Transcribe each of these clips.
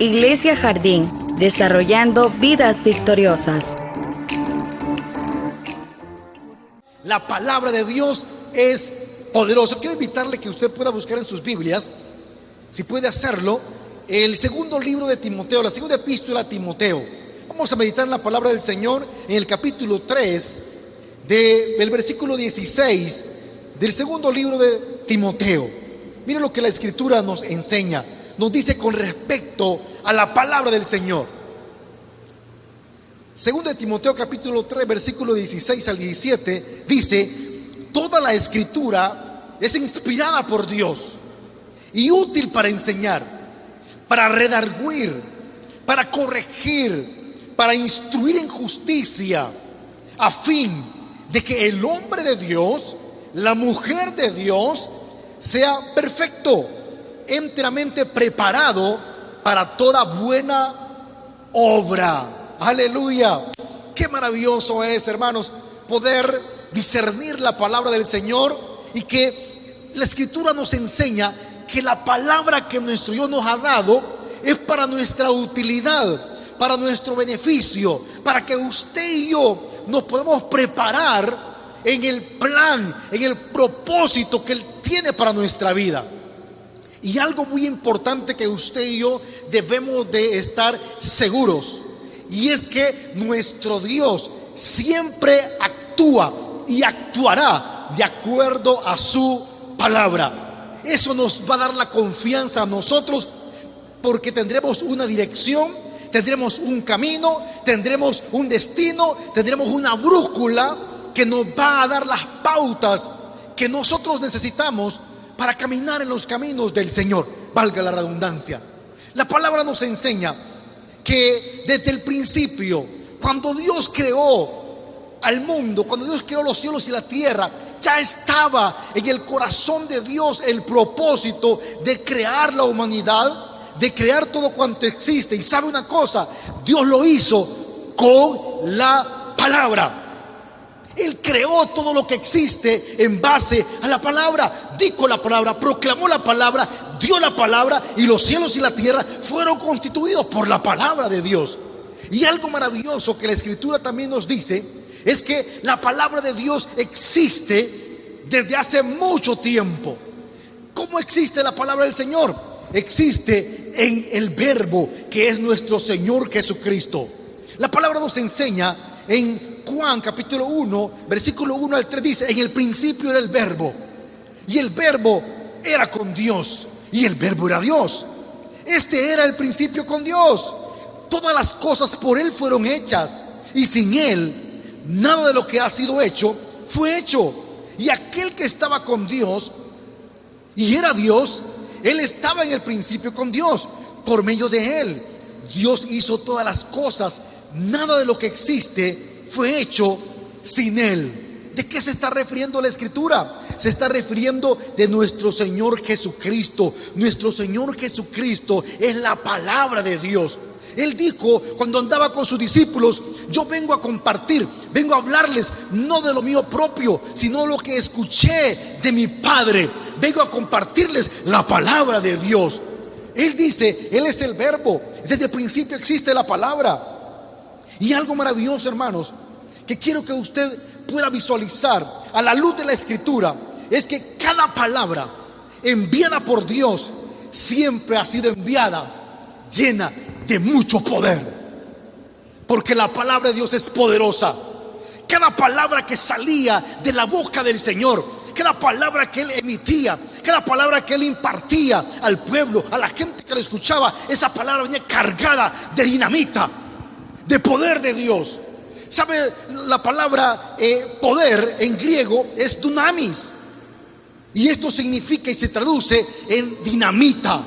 Iglesia Jardín, desarrollando vidas victoriosas. La palabra de Dios es poderosa. Quiero invitarle que usted pueda buscar en sus Biblias, si puede hacerlo, el segundo libro de Timoteo, la segunda epístola a Timoteo. Vamos a meditar en la palabra del Señor en el capítulo 3 del versículo 16 del segundo libro de Timoteo. Miren lo que la Escritura nos enseña, nos dice con respecto a la palabra del Señor. Segundo de Timoteo capítulo 3 versículo 16 al 17 dice: toda la Escritura es inspirada por Dios y útil para enseñar, para redarguir, para corregir, para instruir en justicia, a fin de que el hombre de Dios, la mujer de Dios, sea perfecto, enteramente preparado para toda buena obra. Aleluya. Qué maravilloso es, hermanos, poder discernir la palabra del Señor, y que la Escritura nos enseña que la palabra que nuestro Dios nos ha dado es para nuestra utilidad, para nuestro beneficio, para que usted y yo nos podamos preparar en el plan, en el propósito que Él tiene para nuestra vida. Y algo muy importante que usted y yo debemos de estar seguros, y es que nuestro Dios siempre actúa y actuará de acuerdo a su palabra. Eso nos va a dar la confianza a nosotros, porque tendremos una dirección, tendremos un camino, tendremos un destino, tendremos una brújula que nos va a dar las pautas que nosotros necesitamos para caminar en los caminos del Señor, valga la redundancia. La palabra nos enseña que desde el principio, cuando Dios creó al mundo, cuando Dios creó los cielos y la tierra, ya estaba en el corazón de Dios el propósito de crear la humanidad, de crear todo cuanto existe. Y sabe una cosa, Dios lo hizo con la palabra. Él creó todo lo que existe en base a la palabra. Dijo la palabra, proclamó la palabra, dio la palabra, y los cielos y la tierra fueron constituidos por la palabra de Dios. Y algo maravilloso que la Escritura también nos dice es que la palabra de Dios existe desde hace mucho tiempo. ¿Cómo existe la palabra del Señor? Existe en el Verbo, que es nuestro Señor Jesucristo. La palabra nos enseña en Juan capítulo 1 versículo 1 al 3, dice: en el principio era el Verbo, y el Verbo era con Dios, y el Verbo era Dios. Este era el principio con Dios. Todas las cosas por Él fueron hechas, y sin Él nada de lo que ha sido hecho fue hecho. Y aquel que estaba con Dios y era Dios, Él estaba en el principio con Dios. Por medio de Él Dios hizo todas las cosas. Nada de lo que existe fue hecho sin Él. ¿De qué se está refiriendo la Escritura? Se está refiriendo de nuestro Señor Jesucristo. Nuestro Señor Jesucristo es la palabra de Dios. Él dijo cuando andaba con sus discípulos: yo vengo a compartir, vengo a hablarles no de lo mío propio, sino lo que escuché de mi Padre. Vengo a compartirles la palabra de Dios. Él dice, Él es el Verbo. Desde el principio existe la palabra. Y algo maravilloso, hermanos, que quiero que usted pueda visualizar a la luz de la Escritura, es que cada palabra enviada por Dios siempre ha sido enviada llena de mucho poder, porque la palabra de Dios es poderosa. Cada palabra que salía de la boca del Señor, cada palabra que Él emitía, cada palabra que Él impartía al pueblo, a la gente que lo escuchaba, esa palabra venía cargada de dinamita, de poder de Dios. ¿Sabe? La palabra poder en griego es dunamis, y esto significa y se traduce en dinamita.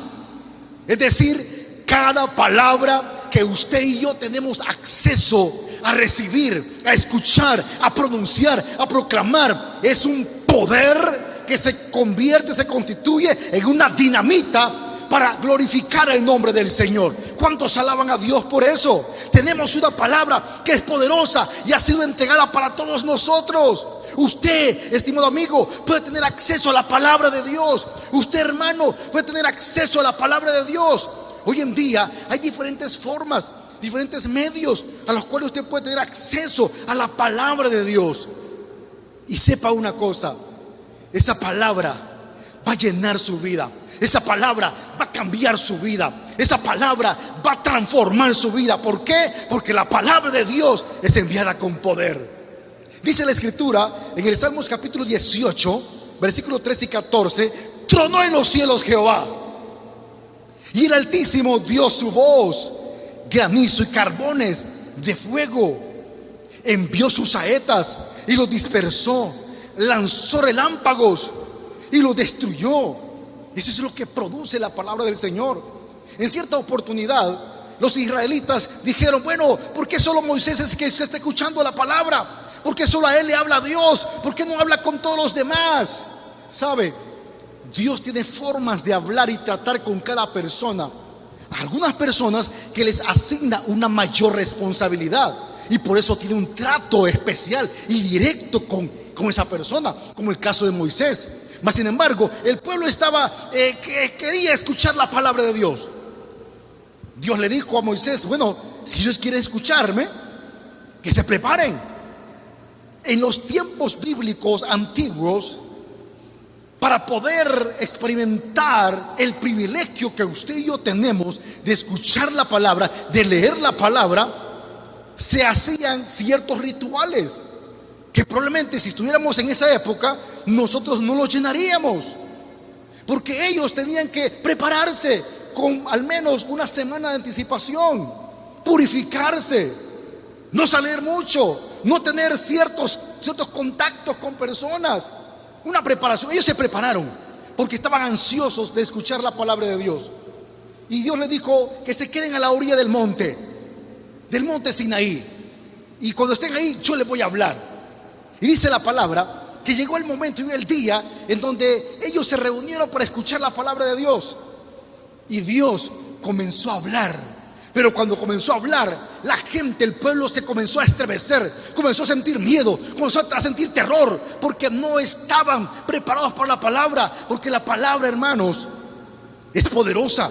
Es decir, cada palabra que usted y yo tenemos acceso a recibir, a escuchar, a pronunciar, a proclamar, es un poder que se convierte, se constituye en una dinamita para glorificar el nombre del Señor. ¿Cuántos alaban a Dios por eso? Tenemos una palabra que es poderosa y ha sido entregada para todos nosotros. Usted, estimado amigo, puede tener acceso a la palabra de Dios. Usted, hermano, puede tener acceso a la palabra de Dios. Hoy en día hay diferentes formas, diferentes medios a los cuales usted puede tener acceso a la palabra de Dios. Y sepa una cosa, esa palabra va a llenar su vida. Esa palabra va a cambiar su vida. Esa palabra va a transformar su vida. ¿Por qué? Porque la palabra de Dios es enviada con poder. Dice la Escritura en el Salmos capítulo 18, versículos 13 y 14: tronó en los cielos Jehová, y el Altísimo dio su voz, granizo y carbones de fuego. Envió sus saetas y los dispersó, lanzó relámpagos y los destruyó. Eso es lo que produce la palabra del Señor. En cierta oportunidad, los israelitas dijeron: bueno, ¿por qué solo Moisés es que está escuchando la palabra? ¿Por qué solo a él le habla Dios? ¿Por qué no habla con todos los demás? ¿Sabe? Dios tiene formas de hablar y tratar con cada persona. A algunas personas que les asigna una mayor responsabilidad, y por eso tiene un trato especial y directo con esa persona, como el caso de Moisés. Mas sin embargo, el pueblo quería escuchar la palabra de Dios. Dios le dijo a Moisés: bueno, si ellos quieren escucharme, que se preparen. En los tiempos bíblicos antiguos, para poder experimentar el privilegio que usted y yo tenemos de escuchar la palabra, de leer la palabra, se hacían ciertos rituales que probablemente si estuviéramos en esa época nosotros no los llenaríamos, porque ellos tenían que prepararse con al menos una semana de anticipación, purificarse, no salir mucho, no tener ciertos contactos con personas, una preparación. Ellos se prepararon porque estaban ansiosos de escuchar la palabra de Dios. Y Dios les dijo que se queden a la orilla del monte Sinaí, y cuando estén ahí yo les voy a hablar. Y dice la palabra que llegó el momento y el día en donde ellos se reunieron para escuchar la palabra de Dios, y Dios comenzó a hablar. Pero cuando comenzó a hablar, la gente, el pueblo se comenzó a estremecer, comenzó a sentir miedo, comenzó a sentir terror, porque no estaban preparados para la palabra. Porque la palabra, hermanos, es poderosa,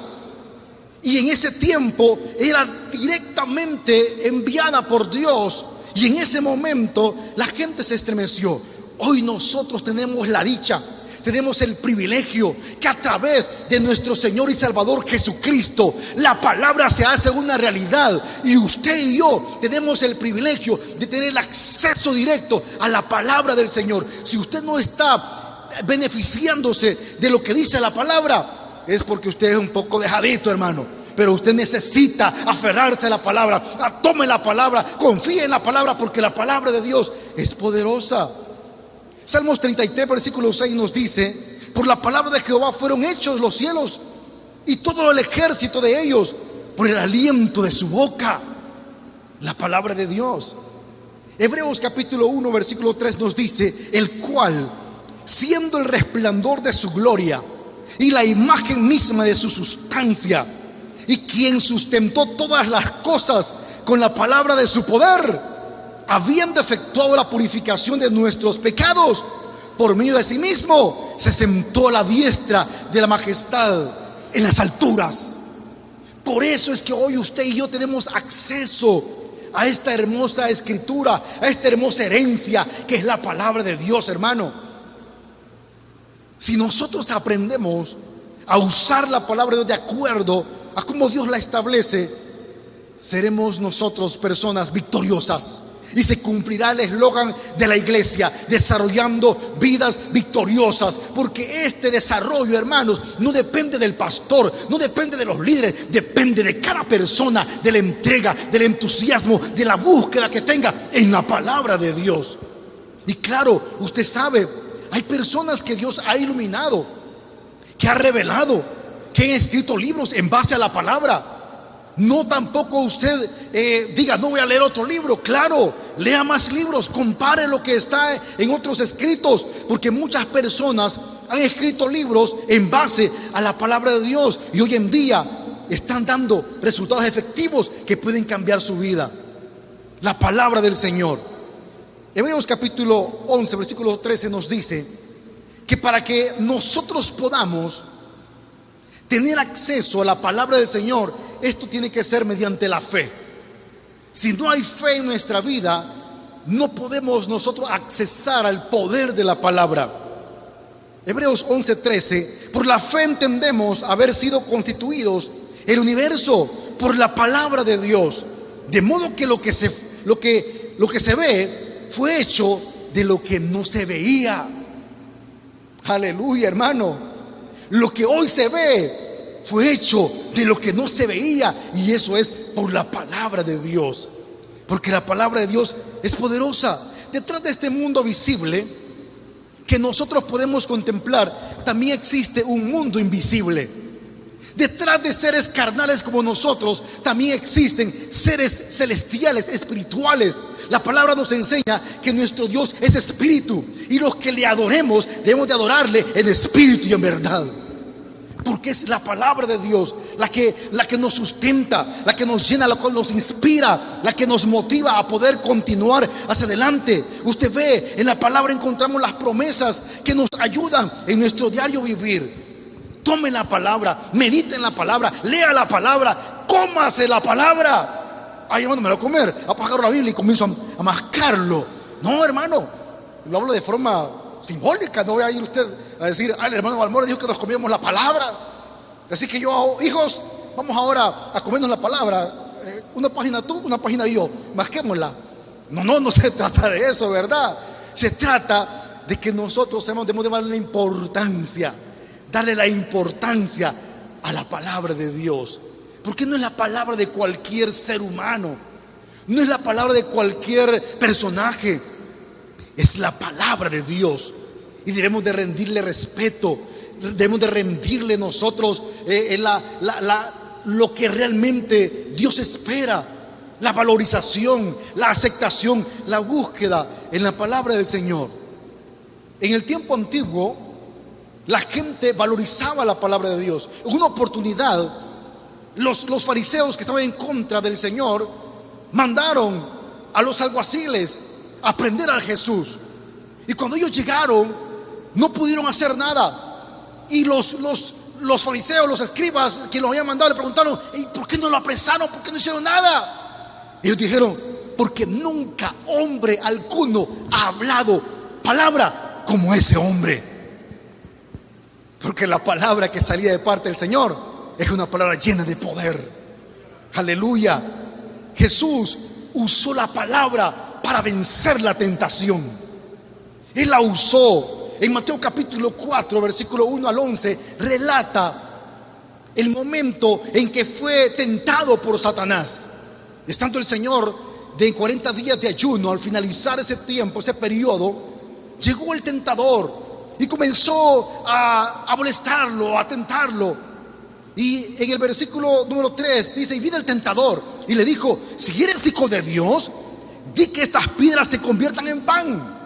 y en ese tiempo era directamente enviada por Dios, y en ese momento la gente se estremeció. Hoy nosotros tenemos la dicha, tenemos el privilegio que a través de nuestro Señor y Salvador Jesucristo la palabra se hace una realidad, y usted y yo tenemos el privilegio de tener el acceso directo a la palabra del Señor. Si usted no está beneficiándose de lo que dice la palabra, es porque usted es un poco dejadito, hermano. Pero usted necesita aferrarse a la palabra, tome la palabra, confíe en la palabra, porque la palabra de Dios es poderosa. Salmos 33, versículo 6 nos dice: por la palabra de Jehová fueron hechos los cielos, y todo el ejército de ellos por el aliento de su boca. La palabra de Dios. Hebreos capítulo 1, versículo 3 nos dice: el cual, siendo el resplandor de su gloria y la imagen misma de su sustancia, y quien sustentó todas las cosas con la palabra de su poder, habiendo efectuado la purificación de nuestros pecados, por medio de sí mismo se sentó a la diestra de la majestad en las alturas. Por eso es que hoy usted y yo tenemos acceso a esta hermosa escritura, a esta hermosa herencia que es la palabra de Dios, hermano. Si nosotros aprendemos a usar la palabra de Dios de acuerdo a cómo Dios la establece, seremos nosotros personas victoriosas, y se cumplirá el eslogan de la iglesia: desarrollando vidas victoriosas. Porque este desarrollo, hermanos, no depende del pastor, no depende de los líderes, depende de cada persona, de la entrega, del entusiasmo, de la búsqueda que tenga en la palabra de Dios. Y claro, usted sabe, hay personas que Dios ha iluminado, que ha revelado, que han escrito libros en base a la palabra. No tampoco usted diga: no voy a leer otro libro. Claro, lea más libros, compare lo que está en otros escritos, porque muchas personas han escrito libros en base a la palabra de Dios, y hoy en día están dando resultados efectivos que pueden cambiar su vida. La palabra del Señor. Hebreos capítulo 11, versículo 13 nos dice que para que nosotros podamos tener acceso a la palabra del Señor, esto tiene que ser mediante la fe. Si no hay fe en nuestra vida, no podemos nosotros accesar al poder de la palabra. Hebreos 11:13, por la fe entendemos haber sido constituidos el universo por la palabra de Dios, de modo que lo que se ve fue hecho de lo que no se veía. Aleluya, hermano. Lo que hoy se ve fue hecho de lo que no se veía, y eso es por la palabra de Dios, porque la palabra de Dios es poderosa. Detrás de este mundo visible que nosotros podemos contemplar, también existe un mundo invisible. Detrás de seres carnales como nosotros, también existen seres celestiales, espirituales. La palabra nos enseña que nuestro Dios es espíritu, y los que le adoremos debemos de adorarle en espíritu y en verdad, porque es la palabra de Dios la que nos sustenta, la que nos llena, la que nos inspira, la que nos motiva a poder continuar hacia adelante. Usted ve, en la palabra encontramos las promesas que nos ayudan en nuestro diario vivir. Tome la palabra, medite en la palabra, lea la palabra, cómase la palabra. Ay, hermano, me lo voy a comer. Apagar la Biblia y comienzo a mascarlo. No, hermano, lo hablo de forma simbólica. No voy a ir usted a decir: ay, el hermano Balmore dijo que nos comiéramos la palabra, así que yo, hijos, vamos ahora a comernos la palabra. Una página tú, una página yo, masquémosla. No se trata de eso, ¿verdad? Se trata de que nosotros debemos de darle la importancia a la palabra de Dios, porque no es la palabra de cualquier ser humano, no es la palabra de cualquier personaje, es la palabra de Dios, y debemos de rendirle respeto, debemos de rendirle nosotros lo que realmente Dios espera, la valorización, la aceptación, la búsqueda en la palabra del Señor. En el tiempo antiguo, la gente valorizaba la palabra de Dios. En una oportunidad, los fariseos que estaban en contra del Señor mandaron a los alguaciles a prender a Jesús, y cuando ellos llegaron no pudieron hacer nada. Y los fariseos, los escribas que los habían mandado, le preguntaron: ¿y por qué no lo apresaron? ¿Por qué no hicieron nada? Ellos dijeron: porque nunca hombre alguno ha hablado palabra como ese hombre. Porque la palabra que salía de parte del Señor es una palabra llena de poder. Aleluya. Jesús usó la palabra para vencer la tentación. Él la usó. En Mateo capítulo 4, versículo 1 al 11, relata el momento en que fue tentado por Satanás. Estando el Señor de 40 días de ayuno, al finalizar ese tiempo, ese periodo, llegó el tentador y comenzó a molestarlo, a tentarlo. Y en el versículo número 3 dice: y vino el tentador y le dijo: si eres hijo de Dios, di que estas piedras se conviertan en pan.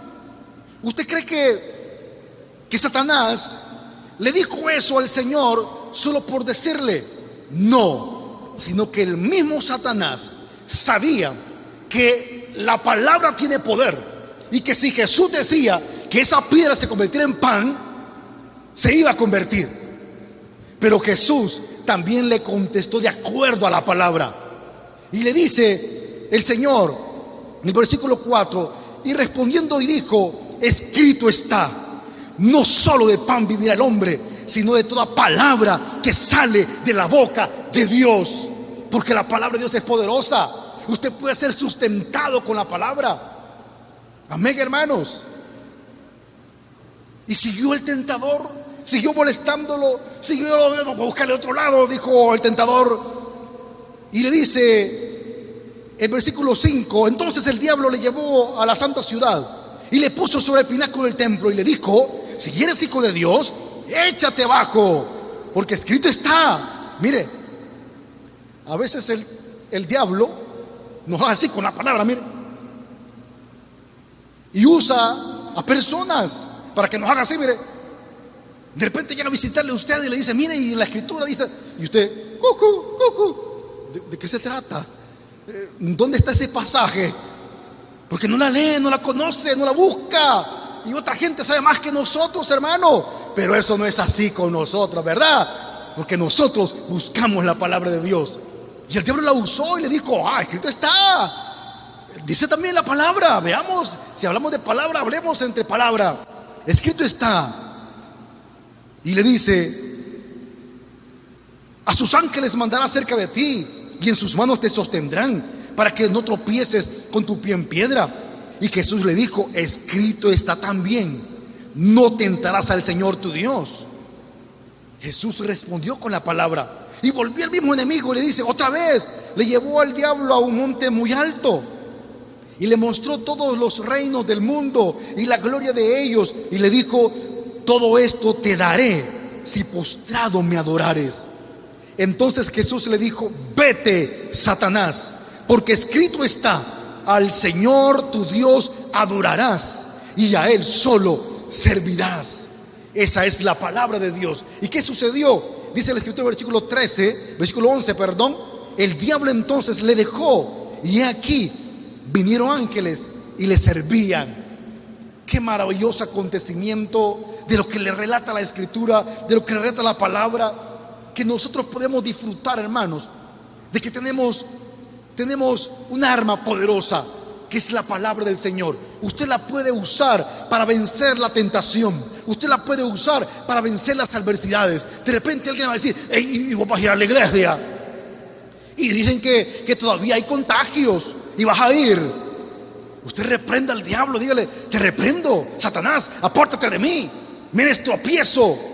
¿Usted cree que Satanás le dijo eso al Señor solo por decirle? No, sino que el mismo Satanás sabía que la palabra tiene poder, y que si Jesús decía que esa piedra se convirtiera en pan, se iba a convertir. Pero Jesús también le contestó de acuerdo a la palabra, y le dice el Señor en el versículo 4: y respondiendo y dijo: escrito está, no solo de pan vivirá el hombre, sino de toda palabra que sale de la boca de Dios. Porque la palabra de Dios es poderosa. Usted puede ser sustentado con la palabra. Amén, hermanos. Y siguió el tentador, siguió molestándolo, siguió: vamos a buscarle otro lado, dijo el tentador. Y le dice el versículo 5: entonces el diablo le llevó a la santa ciudad y le puso sobre el pináculo del templo y le dijo: si eres hijo de Dios, échate abajo, porque escrito está. Mire, a veces el diablo nos hace así con la palabra, mire, y usa a personas para que nos haga así, mire. De repente llega a visitarle a usted y le dice: mire, y la escritura dice, y usted: cucu, ¿de qué se trata? ¿Dónde está ese pasaje? Porque no la lee, no la conoce, no la busca. Y otra gente sabe más que nosotros, hermano. Pero eso no es así con nosotros, ¿verdad? porque nosotros buscamos la palabra de Dios. Y el diablo la usó y le dijo: escrito está. Dice también la palabra. Veamos, si hablamos de palabra, hablemos entre palabra. Escrito está. Y le dice: a sus ángeles mandará cerca de ti, y en sus manos te sostendrán, para que no tropieces con tu pie en piedra. Y Jesús le dijo: escrito está también: no tentarás al Señor tu Dios. Jesús respondió con la palabra. Y volvió el mismo enemigo y le dice otra vez. Le llevó al diablo a un monte muy alto y le mostró todos los reinos del mundo y la gloria de ellos, y le dijo: todo esto te daré si postrado me adorares. Entonces Jesús le dijo: vete, Satanás, porque escrito está: al Señor tu Dios adorarás y a Él solo servirás. Esa es la palabra de Dios. ¿Y qué sucedió? Dice el escritor, versículo 11, el diablo entonces le dejó, y he aquí vinieron ángeles y le servían. Qué maravilloso acontecimiento de lo que le relata la escritura, de lo que le relata la palabra, que nosotros podemos disfrutar, hermanos, de que tenemos una arma poderosa, que es la palabra del Señor. Usted la puede usar para vencer la tentación. Usted la puede usar para vencer las adversidades. De repente alguien va a decir: y vos vas a ir a la iglesia, y dicen que todavía hay contagios, y vas a ir. Usted reprenda al diablo, dígale: te reprendo, Satanás, apártate de mí, me eres tropiezo.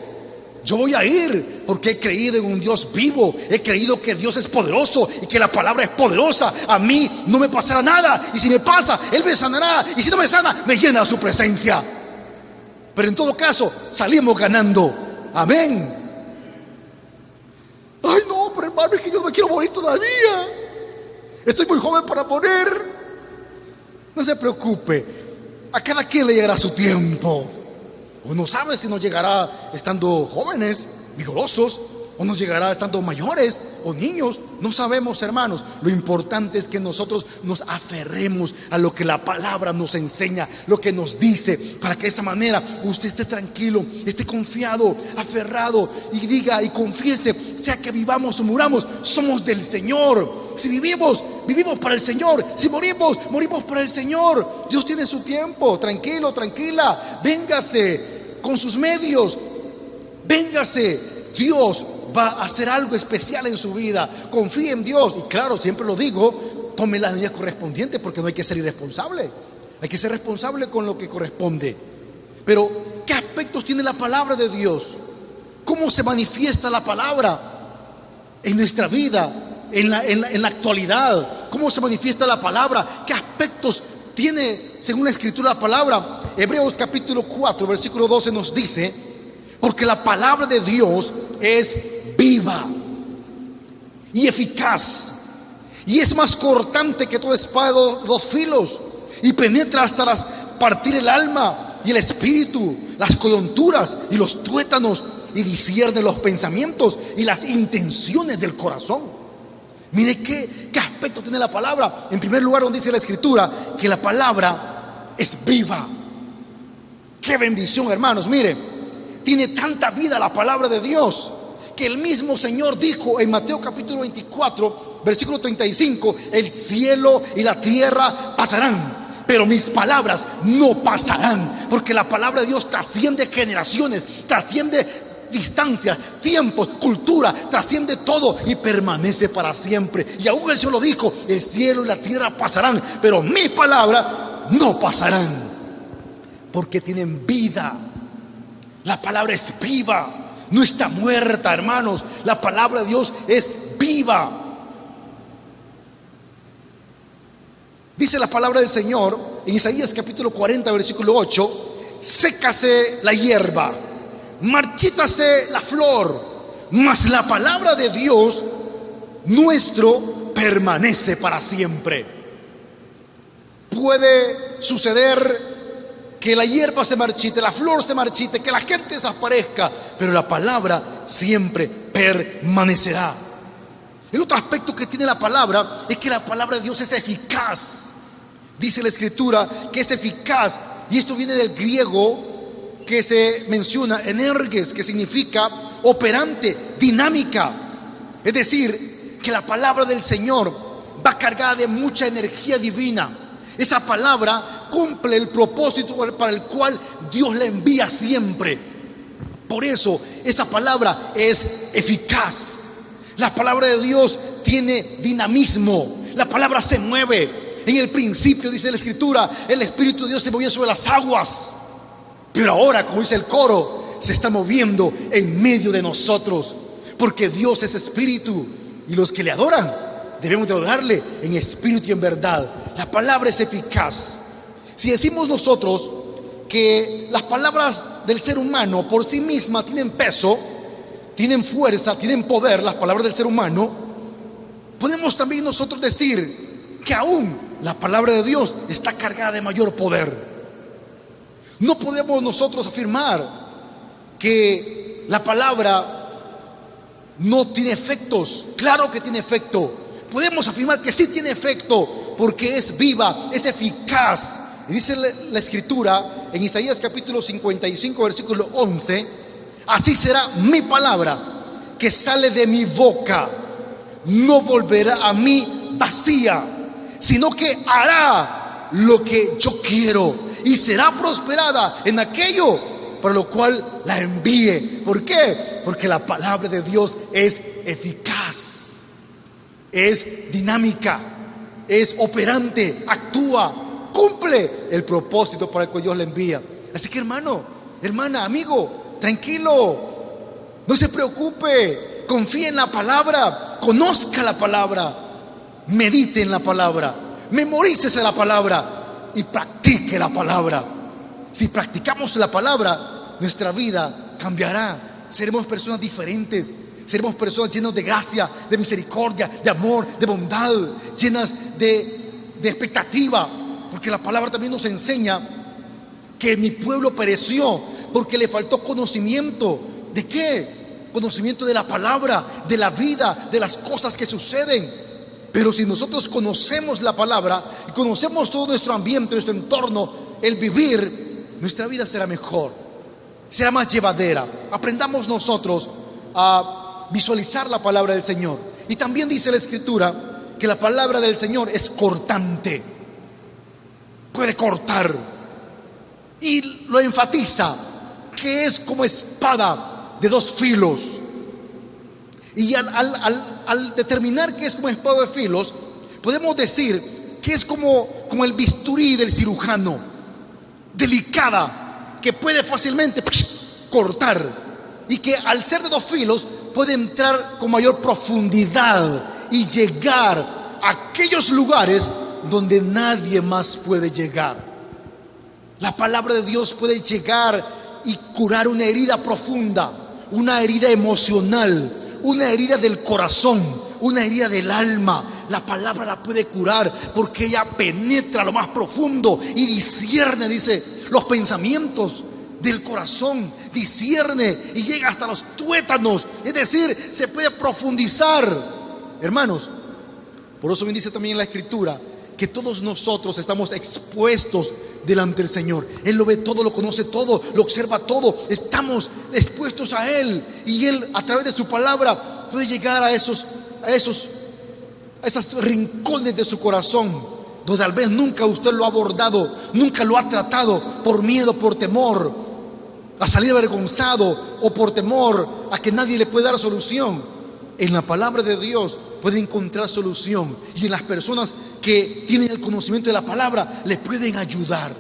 Yo voy a ir porque he creído en un Dios vivo. He creído que Dios es poderoso y que la palabra es poderosa. A mí no me pasará nada, y si me pasa, Él me sanará, y si no me sana, me llena su presencia. Pero en todo caso, salimos ganando. Amén. Ay, no, pero hermano, es que yo no me quiero morir todavía. Estoy muy joven para morir. No se preocupe, a cada quien le llegará su tiempo. Uno sabe si nos llegará estando jóvenes, vigorosos, o nos llegará estando mayores o niños. No sabemos, hermanos. Lo importante es que nosotros nos aferremos a lo que la palabra nos enseña, lo que nos dice, para que de esa manera usted esté tranquilo, esté confiado, aferrado, y diga y confiese: sea que vivamos o muramos, somos del Señor. Si vivimos, vivimos para el Señor. Si morimos, morimos para el Señor. Dios tiene su tiempo. Tranquilo, tranquila. Véngase con sus medios. Véngase. Dios va a hacer algo especial en su vida. Confíe en Dios. Y claro, siempre lo digo, tome las medidas correspondientes, porque no hay que ser irresponsable. Hay que ser responsable con lo que corresponde. Pero, ¿qué aspectos tiene la palabra de Dios? ¿Cómo se manifiesta la palabra en nuestra vida? En la actualidad, ¿cómo se manifiesta la palabra? ¿Qué aspectos tiene según la escritura la palabra? Hebreos capítulo 4 versículo 12 nos dice: porque la palabra de Dios es viva y eficaz, y es más cortante que toda espada de dos filos, y penetra hasta partir el alma y el espíritu, las coyunturas y los tuétanos, y discierne los pensamientos y las intenciones del corazón. Mire qué aspecto tiene la palabra. En primer lugar, donde dice la escritura que la palabra es viva. Qué bendición, hermanos. Mire, tiene tanta vida la palabra de Dios, que el mismo Señor dijo en Mateo capítulo 24 versículo 35: el cielo y la tierra pasarán, pero mis palabras no pasarán. Porque la palabra de Dios trasciende generaciones, trasciende distancias, tiempos, cultura, trasciende todo y permanece para siempre. Y aún el Señor lo dijo: el cielo y la tierra pasarán, pero mis palabras no pasarán, porque tienen vida. La palabra es viva, no está muerta, hermanos. La palabra de Dios es viva. Dice la palabra del Señor en Isaías capítulo 40 versículo 8: sécase la hierba, marchítase la flor, mas la palabra de Dios nuestro permanece para siempre. Puede suceder que la hierba se marchite, la flor se marchite, que la gente desaparezca, pero la palabra siempre permanecerá. El otro aspecto que tiene la palabra es que la palabra de Dios es eficaz. Dice la escritura que es eficaz, y esto viene del griego que se menciona energes, que significa operante, dinámica. Es decir, que la palabra del Señor va cargada de mucha energía divina. Esa palabra cumple el propósito para el cual Dios la envía siempre. Por eso esa palabra es eficaz. La palabra de Dios tiene dinamismo. La palabra se mueve. En el principio, dice la Escritura, el Espíritu de Dios se movía sobre las aguas. Pero ahora, como dice el coro, se está moviendo en medio de nosotros. Porque Dios es espíritu y los que le adoran debemos de adorarle en espíritu y en verdad. La palabra es eficaz. Si decimos nosotros que las palabras del ser humano por sí mismas tienen peso, tienen fuerza, tienen poder, las palabras del ser humano, podemos también nosotros decir que aún la palabra de Dios está cargada de mayor poder. No podemos nosotros afirmar que la palabra no tiene efectos. Claro que tiene efecto. Podemos afirmar que sí tiene efecto, porque es viva, es eficaz. Y dice la Escritura en Isaías capítulo 55 versículo 11: así será mi palabra que sale de mi boca, no volverá a mí vacía, sino que hará lo que yo quiero y será prosperada en aquello para lo cual la envíe. ¿Por qué? Porque la palabra de Dios es eficaz, es dinámica, es operante, actúa, cumple el propósito para el cual Dios la envía. Así que, hermano, hermana, amigo, tranquilo, no se preocupe, confíe en la palabra, conozca la palabra, medite en la palabra, memorícese la palabra y practique la palabra. Si practicamos la palabra, nuestra vida cambiará. Seremos personas diferentes. Seremos personas llenas de gracia, de misericordia, de amor, de bondad, llenas de expectativa. Porque la palabra también nos enseña que mi pueblo pereció porque le faltó conocimiento. ¿De qué? Conocimiento de la palabra, de la vida, de las cosas que suceden. Pero si nosotros conocemos la palabra y conocemos todo nuestro ambiente, nuestro entorno, el vivir, nuestra vida será mejor, será más llevadera. Aprendamos nosotros a visualizar la palabra del Señor. Y también dice la Escritura que la palabra del Señor es cortante, puede cortar, y lo enfatiza, que es como espada de dos filos. Y al determinar que es como espada de filos, podemos decir que es como el bisturí del cirujano, delicada, que puede fácilmente cortar, y que al ser de dos filos puede entrar con mayor profundidad y llegar a aquellos lugares donde nadie más puede llegar. La palabra de Dios puede llegar y curar una herida profunda, una herida emocional, una herida del corazón, una herida del alma. La palabra la puede curar porque ella penetra lo más profundo y discierne, dice, los pensamientos del corazón, discierne y llega hasta los tuétanos. Es decir, se puede profundizar, hermanos. Por eso me dice también en la Escritura que todos nosotros estamos expuestos delante del Señor. Él lo ve todo, lo conoce todo, lo observa todo. Estamos expuestos a Él, y Él a través de su palabra puede llegar a esos rincones de su corazón donde tal vez nunca usted lo ha abordado, nunca lo ha tratado, por miedo, por temor a salir avergonzado o por temor a que nadie le pueda dar solución. En la palabra de Dios puede encontrar solución, y en las personas que tienen el conocimiento de la palabra le pueden ayudar.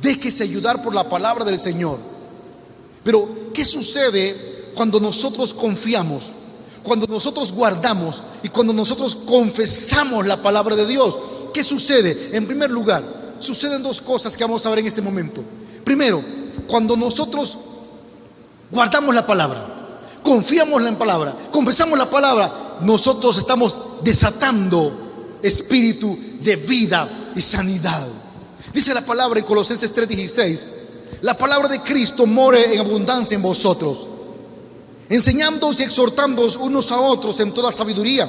Déjese ayudar por la palabra del Señor. Pero ¿qué sucede cuando nosotros confiamos, cuando nosotros guardamos y cuando nosotros confesamos la palabra de Dios? ¿Qué sucede? En primer lugar, suceden dos cosas que vamos a ver en este momento. Primero, cuando nosotros guardamos la palabra, confiamos en la palabra, confesamos la palabra, nosotros estamos desatando espíritu de vida y sanidad. Dice la palabra en Colosenses 3:16: la palabra de Cristo more en abundancia en vosotros, enseñándoos y exhortándoos unos a otros en toda sabiduría,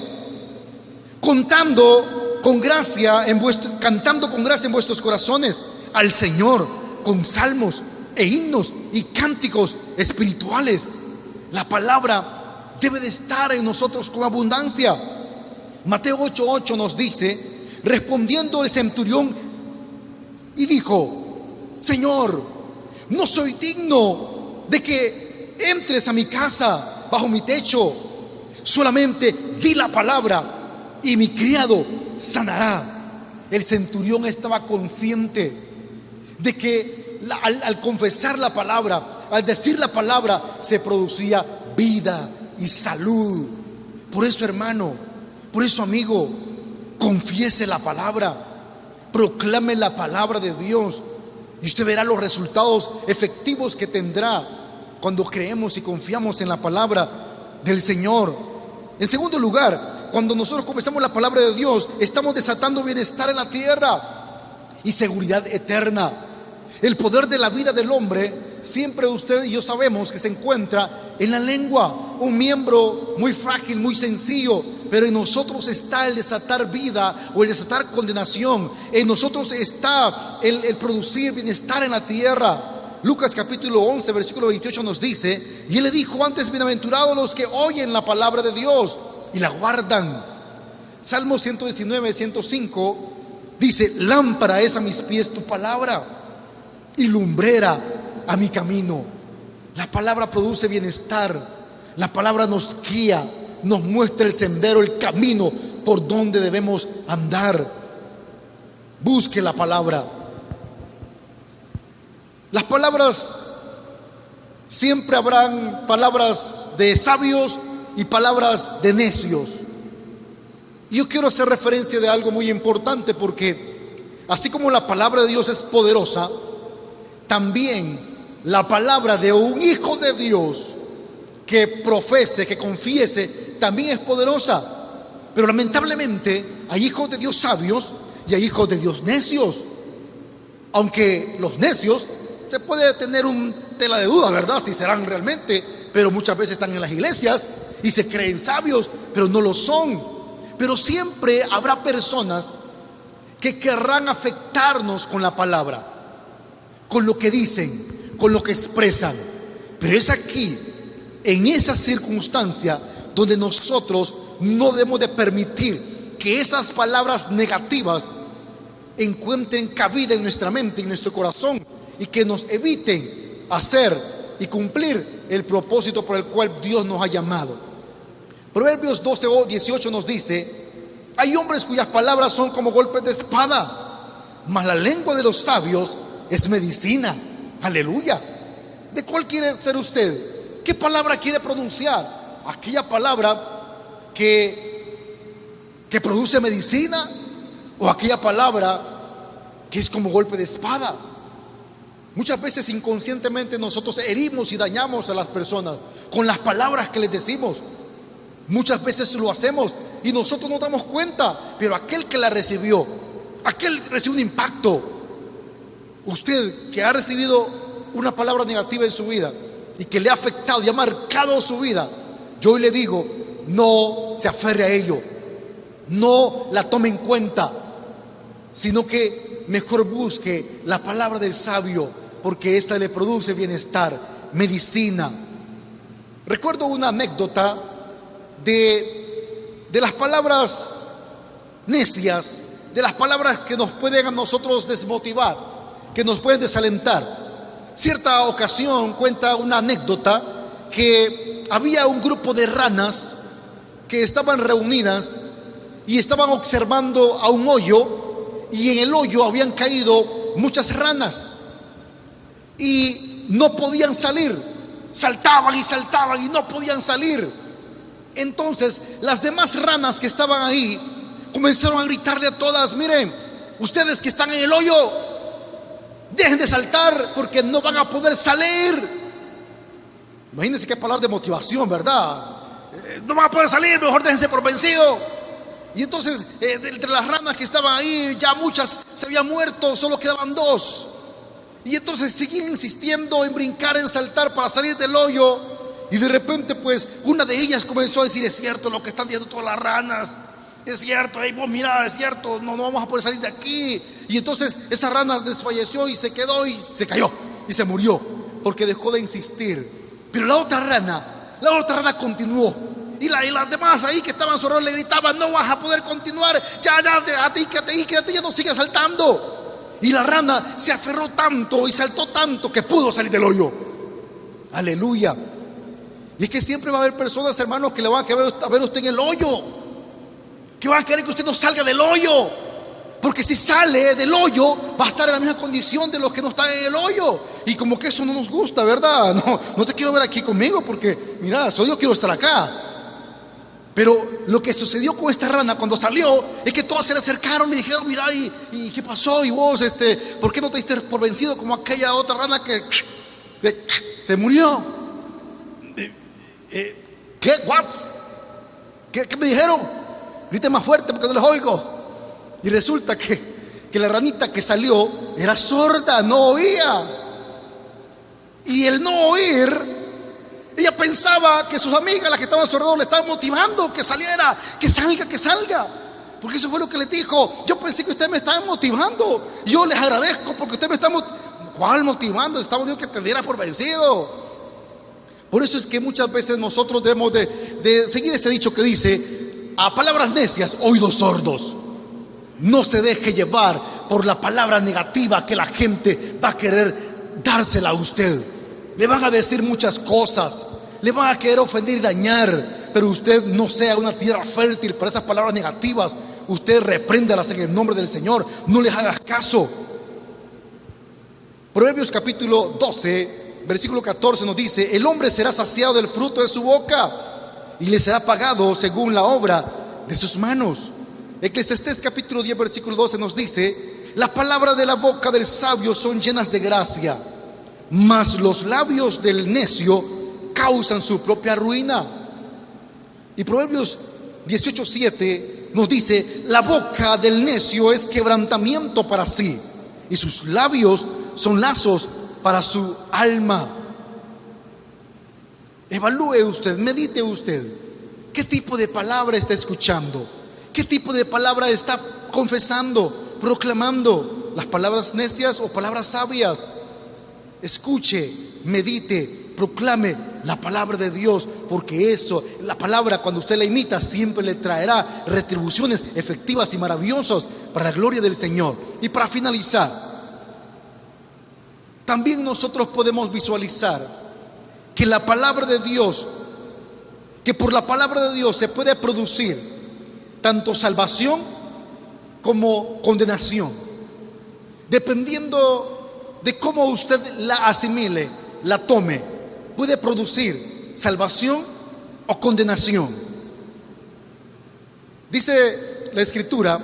cantando con gracia en vuestros corazones al Señor con salmos e himnos y cánticos espirituales. La palabra debe de estar en nosotros con abundancia. Mateo 8:8 nos dice: respondiendo el centurión y dijo: Señor, no soy digno de que entres a mi casa, bajo mi techo. Solamente di la palabra y mi criado sanará. El centurión estaba consciente de que al confesar la palabra, al decir la palabra, se producía vida y salud. Por eso, hermano, por eso, amigo, confiese la palabra, proclame la palabra de Dios, y usted verá los resultados efectivos que tendrá cuando creemos y confiamos en la palabra del Señor. En segundo lugar, cuando nosotros confesamos la palabra de Dios, estamos desatando bienestar en la tierra y seguridad eterna. El poder de la vida del hombre, siempre usted y yo sabemos que se encuentra en la lengua, un miembro muy frágil, muy sencillo, pero en nosotros está el desatar vida o el desatar condenación. En nosotros está el producir bienestar en la tierra. Lucas capítulo 11 versículo 28 nos dice: y él le dijo antes: bienaventurados los que oyen la palabra de Dios y la guardan. Salmo 119, 105 dice: lámpara es a mis pies tu palabra y lumbrera a mi camino. La palabra produce bienestar. La palabra nos guía, nos muestra el sendero, el camino por donde debemos andar. Busque la palabra. Las palabras, siempre habrán palabras de sabios y palabras de necios. Y yo quiero hacer referencia de algo muy importante, porque así como la palabra de Dios es poderosa, también la palabra de un hijo de Dios que profese, que confiese, también es poderosa. Pero lamentablemente hay hijos de Dios sabios y hay hijos de Dios necios. Aunque los necios, se puede tener un tela de duda, ¿verdad?, si serán realmente, pero muchas veces están en las iglesias y se creen sabios, pero no lo son. Pero siempre habrá personas que querrán afectarnos con la palabra, con lo que dicen, con lo que expresan. Pero es aquí, en esa circunstancia, donde nosotros no debemos de permitir que esas palabras negativas encuentren cabida en nuestra mente, en nuestro corazón, y que nos eviten hacer y cumplir el propósito por el cual Dios nos ha llamado. Proverbios 12:18 nos dice: hay hombres cuyas palabras son como golpes de espada, mas la lengua de los sabios es medicina. Aleluya. ¿De cuál quiere ser usted? ¿Qué palabra quiere pronunciar? ¿Aquella palabra que produce medicina, o aquella palabra que es como golpe de espada? Muchas veces inconscientemente nosotros herimos y dañamos a las personas con las palabras que les decimos. Muchas veces lo hacemos y nosotros no damos cuenta, pero aquel que la recibió, aquel recibió un impacto. Usted que ha recibido una palabra negativa en su vida y que le ha afectado y ha marcado su vida, yo hoy le digo: no se aferre a ello, no la tome en cuenta, sino que mejor busque la palabra del sabio, porque esta le produce bienestar, medicina. Recuerdo una anécdota de las palabras necias, de las palabras que nos pueden a nosotros desmotivar, que nos pueden desalentar. Cierta ocasión cuenta una anécdota que había un grupo de ranas que estaban reunidas y estaban observando a un hoyo, y en el hoyo habían caído muchas ranas y no podían salir. Saltaban y saltaban y no podían salir. Entonces las demás ranas que estaban ahí comenzaron a gritarle a todas: miren, ustedes que están en el hoyo, dejen de saltar porque no van a poder salir. Imagínense qué palabra de motivación, ¿verdad? No van a poder salir, mejor déjense por vencido. Y entonces entre las ranas que estaban ahí, ya muchas se habían muerto, solo quedaban dos. Y entonces seguían insistiendo en brincar, en saltar para salir del hoyo. Y de repente pues una de ellas comenzó a decir: es cierto lo que están diciendo todas las ranas, es cierto, hey, vos mira, es cierto, no vamos a poder salir de aquí. Y entonces esa rana desfalleció y se quedó y se cayó y se murió porque dejó de insistir. Pero la otra rana La otra rana continuó. Y las demás ahí que estaban a su alrededor le gritaban: no vas a poder continuar, ya, quédate, ya no sigas saltando. Y la rana se aferró tanto y saltó tanto que pudo salir del hoyo. Aleluya. Y es que siempre va a haber personas, hermanos, que le van a querer a ver usted en el hoyo, que van a querer que usted no salga del hoyo, porque si sale del hoyo va a estar en la misma condición de los que no están en el hoyo. Y como que eso no nos gusta, ¿verdad? No te quiero ver aquí conmigo, porque mira, yo quiero estar acá. Pero lo que sucedió con esta rana cuando salió es que todas se le acercaron y dijeron: mira, ¿y qué pasó? Y vos, ¿por qué no te diste por vencido como aquella otra rana que se murió? ¿Qué? ¿What? ¿Qué me dijeron? Grite más fuerte porque no les oigo. Y resulta que la ranita que salió era sorda, no oía. Y el no oír, ella pensaba que sus amigas, las que estaban a su alrededor, le estaban motivando que saliera, que salga. Porque eso fue lo que les dijo: yo pensé que ustedes me estaban motivando. Yo les agradezco porque ustedes me están motivando. ¿Cuál motivando? Estamos diciendo que te diera por vencido. Por eso es que muchas veces nosotros debemos de seguir ese dicho que dice: a palabras necias, oídos sordos. No se deje llevar por la palabra negativa que la gente va a querer dársela a usted. Le van a decir muchas cosas, le van a querer ofender y dañar, pero usted no sea una tierra fértil para esas palabras negativas. Usted repréndalas en el nombre del Señor, no les hagas caso. Proverbios capítulo 12, versículo 14 nos dice: el hombre será saciado del fruto de su boca y le será pagado según la obra de sus manos. Eclesiastés capítulo 10, versículo 12 nos dice: la palabra de la boca del sabio son llenas de gracia, mas los labios del necio causan su propia ruina. Y Proverbios 18:7 nos dice: la boca del necio es quebrantamiento para sí, y sus labios son lazos para su alma. Evalúe usted, medite usted, ¿qué tipo de palabra está escuchando? ¿Qué tipo de palabra está confesando, proclamando? ¿Las palabras necias o palabras sabias? Escuche, medite, proclame la palabra de Dios, porque eso, la palabra, cuando usted la imita, siempre le traerá retribuciones efectivas y maravillosas para la gloria del Señor. Y para finalizar, también nosotros podemos visualizar que la palabra de Dios, que por la palabra de Dios se puede producir tanto salvación como condenación, dependiendo de cómo usted la asimile, la tome. Puede producir salvación o condenación. Dice la Escritura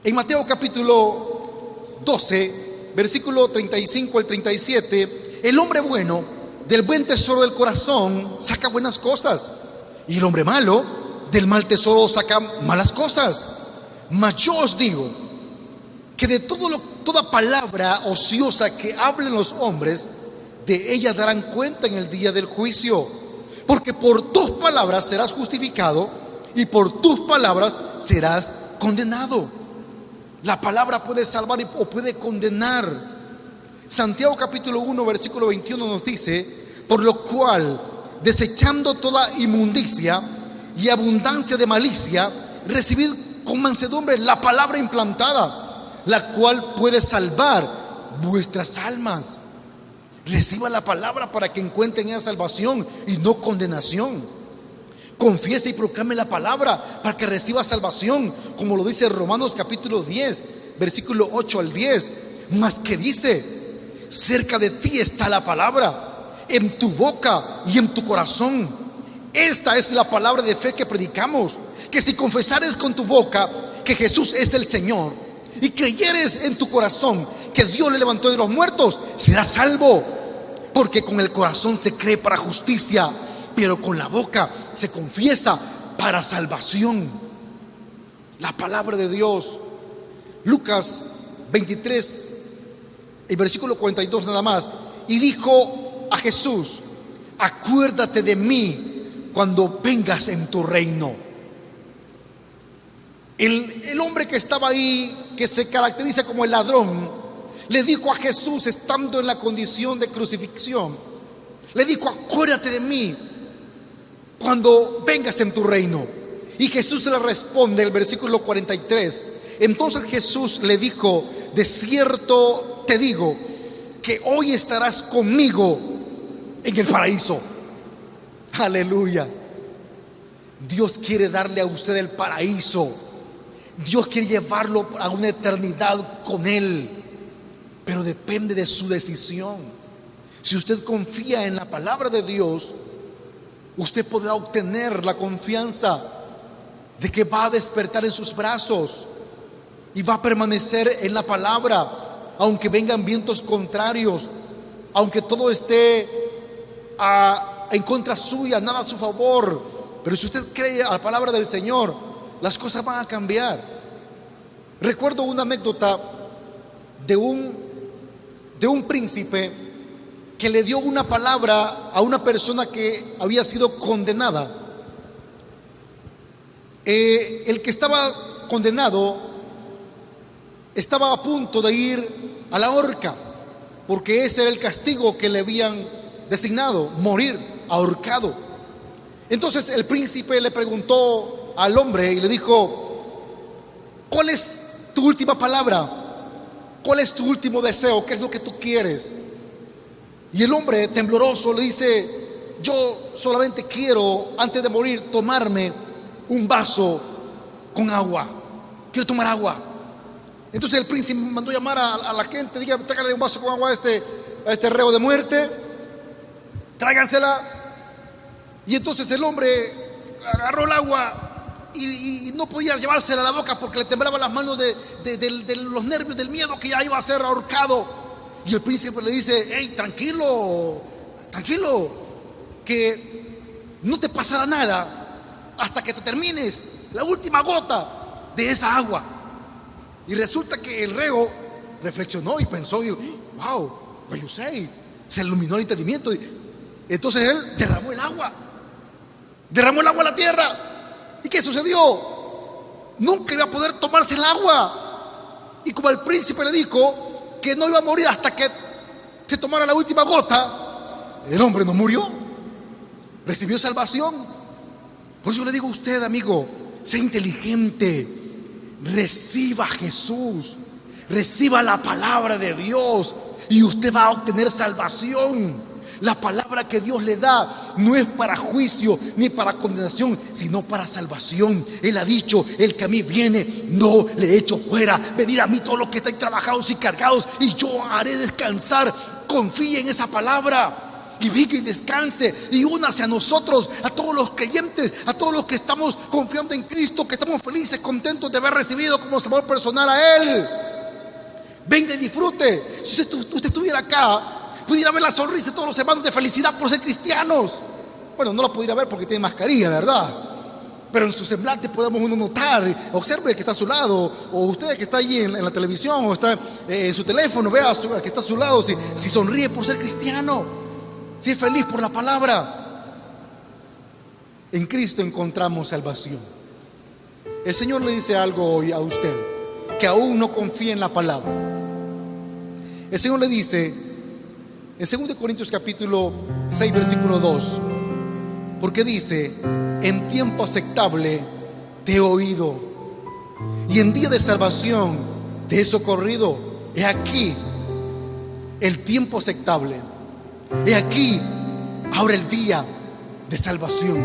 en Mateo capítulo 12, versículo 35 al 37: el hombre bueno del buen tesoro del corazón saca buenas cosas, y el hombre malo del mal tesoro saca malas cosas. Mas yo os digo que de toda palabra ociosa que hablen los hombres, de ella darán cuenta en el día del juicio. Porque por tus palabras serás justificado y por tus palabras serás condenado. La palabra puede salvar o puede condenar. Santiago capítulo 1, versículo 21 nos dice: por lo cual, desechando toda inmundicia y abundancia de malicia, recibid con mansedumbre la palabra implantada, la cual puede salvar vuestras almas. Reciba la palabra para que encuentren esa salvación y no condenación. Confiese y proclame la palabra para que reciba salvación, como lo dice Romanos capítulo 10, versículo 8 al 10. Mas que dice: cerca de ti está la palabra, en tu boca y en tu corazón. Esta es la palabra de fe que predicamos: que si confesares con tu boca que Jesús es el Señor y creyeres en tu corazón que Dios le levantó de los muertos, serás salvo. Porque con el corazón se cree para justicia, pero con la boca se confiesa para salvación. La palabra de Dios. Lucas 23, el versículo 42 nada más: y dijo a Jesús: acuérdate de mí cuando vengas en tu reino. El hombre que estaba ahí, que se caracteriza como el ladrón, le dijo a Jesús, estando en la condición de crucifixión, Le dijo: acuérdate de mí cuando vengas en tu reino. Y Jesús le responde, el versículo 43. Entonces Jesús le dijo: de cierto te digo que hoy estarás conmigo en el paraíso. Aleluya. Dios quiere darle a usted el paraíso. Dios quiere llevarlo a una eternidad con Él, pero depende de su decisión. Si usted confía en la palabra de Dios, usted podrá obtener la confianza de que va a despertar en sus brazos y va a permanecer en la palabra, aunque vengan vientos contrarios, aunque todo esté en contra suya, nada a su favor. Pero si usted cree a la palabra del Señor, las cosas van a cambiar. Recuerdo una anécdota de un príncipe que le dio una palabra a una persona que había sido condenada. El que estaba condenado estaba a punto de ir a la horca, porque ese era el castigo que le habían designado: morir ahorcado. Entonces el príncipe le preguntó al hombre y le dijo: ¿cuál es tu última palabra? ¿Cuál es tu último deseo? ¿Qué es lo que tú quieres? Y el hombre, tembloroso, le dice: yo solamente quiero, antes de morir, tomarme un vaso con agua. Quiero tomar agua. Entonces el príncipe mandó llamar a la gente: diga, tráigale un vaso con agua a este reo de muerte, tráigansela. Y entonces el hombre agarró el agua y no podía llevársela a la boca porque le temblaban las manos de los nervios, del miedo que ya iba a ser ahorcado. Y el príncipe le dice: hey, tranquilo, que no te pasará nada hasta que te termines la última gota de esa agua. Y resulta que el reo reflexionó y pensó, dijo: wow, what you say? Se iluminó el entendimiento. Entonces él derramó el agua a la tierra. ¿Y qué sucedió? Nunca iba a poder tomarse el agua. Y como el príncipe le dijo que no iba a morir hasta que se tomara la última gota, el hombre no murió, recibió salvación. Por eso yo le digo a usted, amigo, sea inteligente, reciba a Jesús, reciba la palabra de Dios y usted va a obtener salvación. La palabra que Dios le da no es para juicio ni para condenación, sino para salvación. Él ha dicho: el que a mí viene, no le echo fuera. Venid a mí todos los que estáis trabajados y cargados, y yo haré descansar. Confíe en esa palabra y vive y descanse, y únase a nosotros, a todos los creyentes, a todos los que estamos confiando en Cristo, que estamos felices, contentos de haber recibido como Salvador personal a Él. Venga y disfrute. Si usted estuviera acá, pudiera ver la sonrisa de todos los hermanos de felicidad por ser cristianos. Bueno, no la pudiera ver porque tiene mascarilla, ¿verdad? Pero en su semblante podemos uno notar. Observe el que está a su lado, o usted que está allí en la televisión, o está en su teléfono, vea al que está a su lado, si sonríe por ser cristiano, si es feliz por la palabra. En Cristo encontramos salvación. El Señor le dice algo hoy a usted que aún no confía en la palabra. El Señor le dice en 2 Corintios capítulo 6 versículo 2, porque dice: en tiempo aceptable te he oído, y en día de salvación te he socorrido. He aquí el tiempo aceptable, he aquí ahora el día de salvación.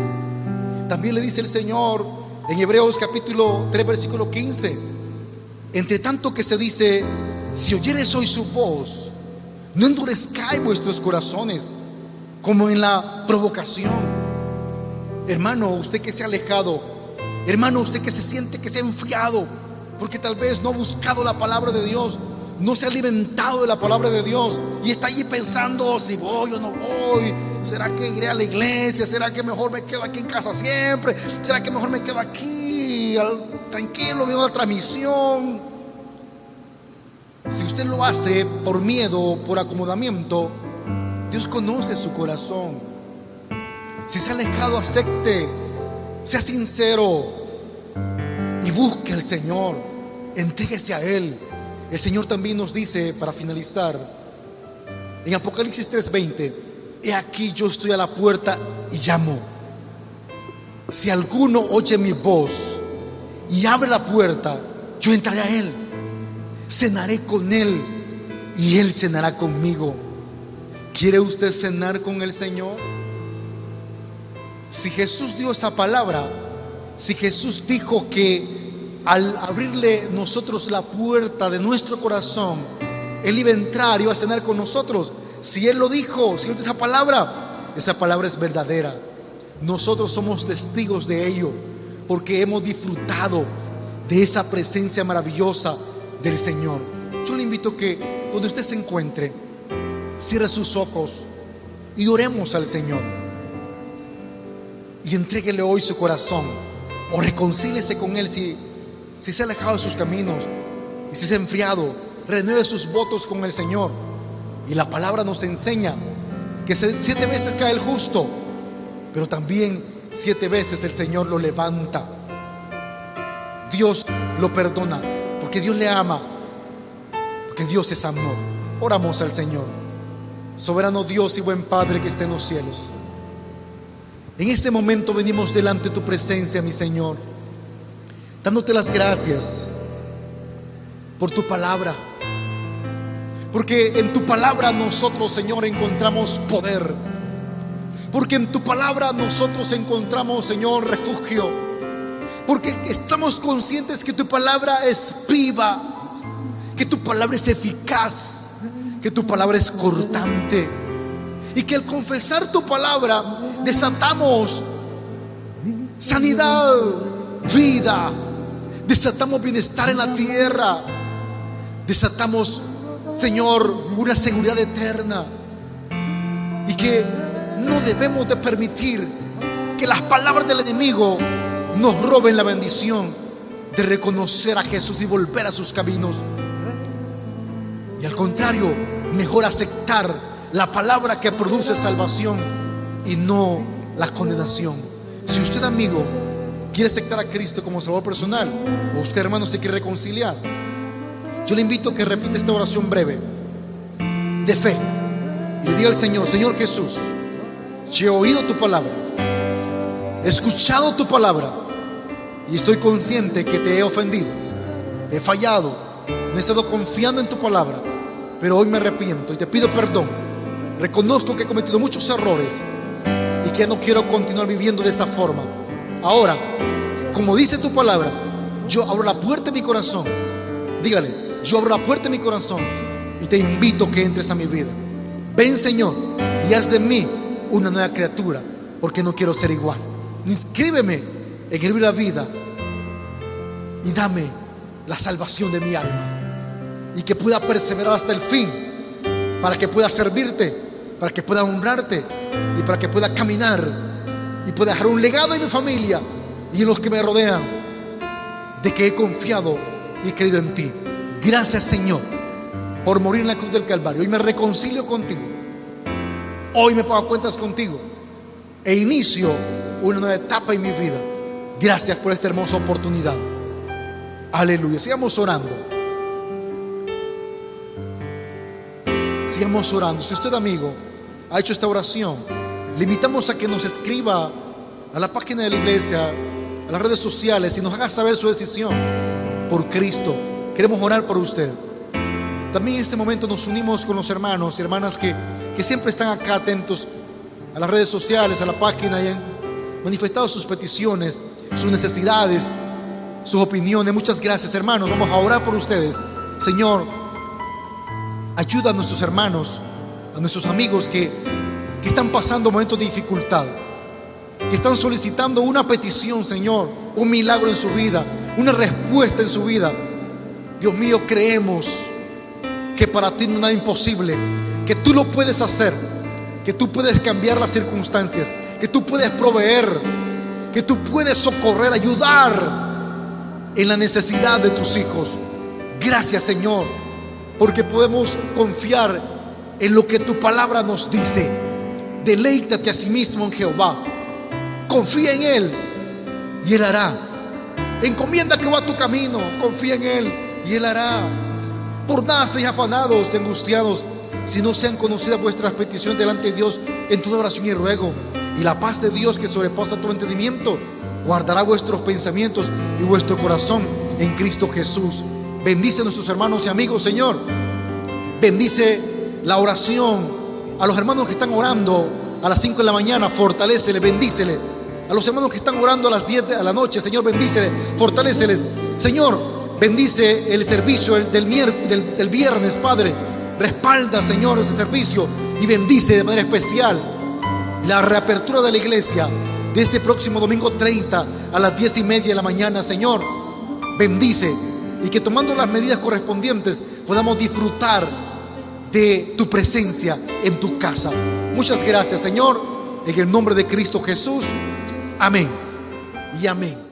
También le dice el Señor en Hebreos capítulo 3 versículo 15: entre tanto que se dice: si oyeres hoy su voz, no endurezcáis vuestros corazones como en la provocación. Hermano, usted que se ha alejado, hermano, usted que se siente que se ha enfriado, porque tal vez no ha buscado la palabra de Dios, no se ha alimentado de la palabra de Dios, y está allí pensando: si voy o no voy, ¿será que iré a la iglesia? ¿Será que mejor me quedo aquí en casa siempre? ¿Será que mejor me quedo aquí tranquilo viendo la transmisión? Si usted lo hace por miedo, por acomodamiento, Dios conoce su corazón. Si se ha alejado, acepte, sea sincero y busque al Señor, entréguese a Él. El Señor también nos dice, para finalizar, en Apocalipsis 3:20: he aquí yo estoy a la puerta y llamo. Si alguno oye mi voz y abre la puerta, yo entraré a él, cenaré con él y él cenará conmigo. ¿Quiere usted cenar con el Señor? Si Jesús dio esa palabra, si Jesús dijo que al abrirle nosotros la puerta de nuestro corazón, Él iba a entrar, iba a cenar con nosotros. Si Él lo dijo, si Él dio esa palabra es verdadera. Nosotros somos testigos de ello, porque hemos disfrutado de esa presencia maravillosa del Señor. Yo le invito que donde usted se encuentre, cierre sus ojos y oremos al Señor. Y entréguele hoy su corazón, o reconcíliese con Él si se ha alejado de sus caminos y si se ha enfriado. Renueve sus votos con el Señor. Y la palabra nos enseña que 7 veces cae el justo, pero también 7 veces el Señor lo levanta. Dios lo perdona porque Dios le ama, porque Dios es amor. Oramos al Señor. Soberano Dios y buen Padre que está en los cielos, en este momento venimos delante de tu presencia, mi Señor, dándote las gracias por tu palabra, porque en tu palabra nosotros, Señor, encontramos poder, porque en tu palabra nosotros encontramos, Señor, refugio, porque estamos conscientes que tu palabra es viva, que tu palabra es eficaz, que tu palabra es cortante, y que al confesar tu palabra desatamos sanidad, vida, desatamos bienestar en la tierra, desatamos, Señor, una seguridad eterna, y que no debemos de permitir que las palabras del enemigo nos roben la bendición de reconocer a Jesús y volver a sus caminos. Y al contrario, mejor aceptar la palabra que produce salvación y no la condenación. Si usted, amigo, quiere aceptar a Cristo como Salvador personal, o usted, hermano, se quiere reconciliar, yo le invito a que repita esta oración breve de fe y le diga al Señor: Señor Jesús, yo he oído tu palabra, he escuchado tu palabra y estoy consciente que te he ofendido, he fallado, no he estado confiando en tu palabra, pero hoy me arrepiento y te pido perdón. Reconozco que he cometido muchos errores y que no quiero continuar viviendo de esa forma. Ahora, como dice tu palabra, yo abro la puerta de mi corazón. Dígale: yo abro la puerta de mi corazón y te invito a que entres a mi vida. Ven, Señor, y haz de mí una nueva criatura, porque no quiero ser igual. Inscríbeme en el libro de la vida y dame la salvación de mi alma, y que pueda perseverar hasta el fin, para que pueda servirte, para que pueda honrarte y para que pueda caminar y pueda dejar un legado en mi familia y en los que me rodean, de que he confiado y creído en ti. Gracias, Señor, por morir en la cruz del Calvario. Hoy me reconcilio contigo, hoy me pago cuentas contigo e inicio una nueva etapa en mi vida. Gracias por esta hermosa oportunidad. Aleluya. Sigamos orando. Sigamos orando. Si usted, amigo, ha hecho esta oración, le invitamos a que nos escriba a la página de la iglesia, a las redes sociales, y nos haga saber su decisión por Cristo. Queremos orar por usted. También en este momento nos unimos con los hermanos y hermanas que siempre están acá atentos a las redes sociales, a la página, y han manifestado sus peticiones, sus necesidades, sus opiniones. Muchas gracias, hermanos. Vamos a orar por ustedes. Señor, ayuda a nuestros hermanos, a nuestros amigos que están pasando momentos de dificultad, que están solicitando una petición, Señor, un milagro en su vida, una respuesta en su vida. Dios mío, creemos que para ti no hay nada imposible, que tú lo puedes hacer, que tú puedes cambiar las circunstancias, que tú puedes proveer, que tú puedes socorrer, ayudar en la necesidad de tus hijos. Gracias, Señor, porque podemos confiar en lo que tu palabra nos dice. Deleítate a sí mismo en Jehová, confía en Él y Él hará. Encomienda que va tu camino, confía en Él y Él hará. Por nada estéis afanados ni angustiados, si no sean conocidas vuestras peticiones delante de Dios en toda oración y ruego. Y la paz de Dios, que sobrepasa todo entendimiento, guardará vuestros pensamientos y vuestro corazón en Cristo Jesús. Bendice a nuestros hermanos y amigos, Señor. Bendice la oración a los hermanos que están orando a las 5 de la mañana, fortaléceles, bendíceles. A los hermanos que están orando a las 10 de la noche, Señor, bendíceles, fortaléceles. Señor, bendice el servicio del viernes, Padre. Respalda, Señor, ese servicio y bendice de manera especial la reapertura de la iglesia de este próximo domingo 30 a las 10:30 de la mañana, Señor. Bendice, y que tomando las medidas correspondientes podamos disfrutar de tu presencia en tu casa. Muchas gracias, Señor, en el nombre de Cristo Jesús. Amén y amén.